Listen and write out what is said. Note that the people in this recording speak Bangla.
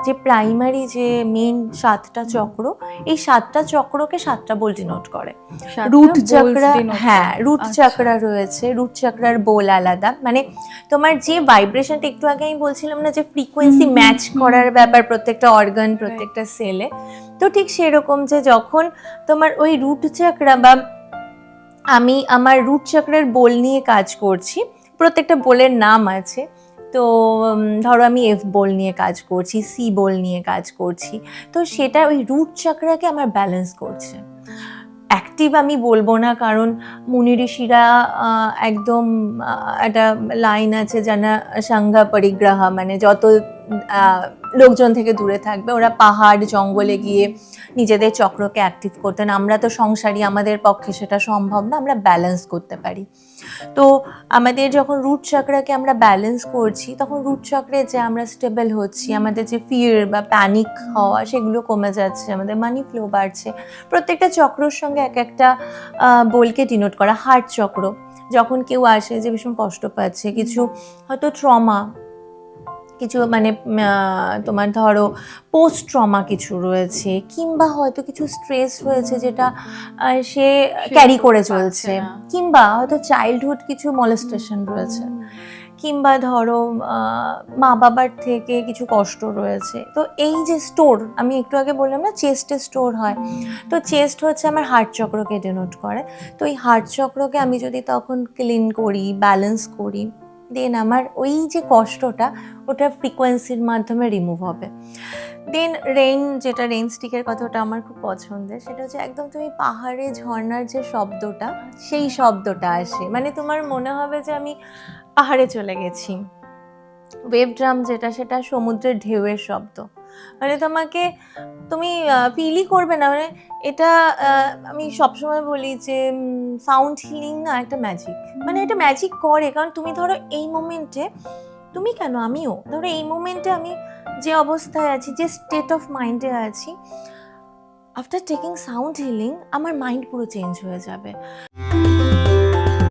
যে প্রাইমারি যে মেন 7টা চক্র, এই 7টা চক্রকে 7টা বোল ডিনোট করে। রুট চক্রা, হ্যাঁ রুট চক্রা রয়েছে, রুট চক্রার বোল আলাদা, মানে তোমার যে ভাইব্রেশনটা একটু আগে আমি বলছিলাম না যে ফ্রিকোয়েন্সি ম্যাচ করার ব্যাপার প্রত্যেকটা অর্গান প্রত্যেকটা সেলে, তো ঠিক সেরকম যে যখন তোমার ওই রুট চক্রা বা আমি আমার রুট চক্রের বোল নিয়ে কাজ করছি, প্রত্যেকটা বোলের নাম আছে, তো ধরো আমি এফ বোল নিয়ে কাজ করছি, সি বোল নিয়ে কাজ করছি, তো সেটা ওই রুট চক্রাকে আমার ব্যালেন্স করছে। অ্যাক্টিভ আমি বলবো না, কারণ মুনি ঋষিরা একদম একটা লাইন আছে জানা সাঙ্গা পরিগ্রহা, মানে যত লোকজন থেকে দূরে থাকবে ওরা পাহাড় জঙ্গলে গিয়ে নিজেদের চক্রকে অ্যাক্টিভ করতেন। আমরা তো সংসারী, আমাদের পক্ষে সেটা সম্ভব না, আমরা ব্যালেন্স করতে পারি। তো আমাদের যখন রুট চক্রাকে আমরা ব্যালেন্স করছি, তখন রুট চক্রে যে আমরা স্টেবল হচ্ছি, আমাদের যে ফিয়ার বা প্যানিক হওয়া সেগুলো কমে যাচ্ছে, আমাদের মানি ফ্লো বাড়ছে। প্রত্যেকটা চক্রর সঙ্গে এক একটা বোলকে ডিনোট করা। হার্ট চক্র, যখন কেউ আসে যে ভীষণ কষ্ট পাচ্ছে, কিছু হয়তো ট্রমা, কিছু মানে তোমার ধরো পোস্ট ট্রমা কিছু রয়েছে, কিংবা হয়তো কিছু স্ট্রেস রয়েছে যেটা সে ক্যারি করে চলছে, কিংবা হয়তো চাইল্ডহুড কিছু মলেস্টেশন রয়েছে, কিংবা ধরো মা বাবার থেকে কিছু কষ্ট রয়েছে। তো এই যে স্টোর, আমি একটু আগে বললাম না চেস্টে স্টোর হয়, তো চেস্ট হচ্ছে আমার হার্ট চক্রকে ডিনোট করে। তো এই হার্ট চক্রকে আমি যদি তখন ক্লিন করি, ব্যালেন্স করি, দেন আমার ওই যে কষ্টটা ওটা ফ্রিকোয়েন্সির মাধ্যমে রিমুভ হবে। দেন রেইন, যেটা রেইন স্টিকের কথা, ওটা আমার খুব পছন্দের। সেটা হচ্ছে একদম তুমি পাহাড়ে ঝর্ণার যে শব্দটা, সেই শব্দটা আসে, মানে তোমার মনে হবে যে আমি পাহাড়ে চলে গেছি। ওয়েভ ড্রাম যেটা, সেটা সমুদ্রের ঢেউয়ের শব্দ, মানে তোমাকে তুমি ফিলই করবে না, মানে এটা আমি সবসময় বলি যে সাউন্ড হিলিং না একটা ম্যাজিক, মানে এটা ম্যাজিক করে। কারণ তুমি ধরো এই মোমেন্টে, তুমি কেন আমিও ধরো এই মোমেন্টে আমি যে অবস্থায় আছি, যে স্টেট অফ মাইন্ডে আছি, আফটার টেকিং সাউন্ড হিলিং আমার মাইন্ড পুরো চেঞ্জ হয়ে যাবে।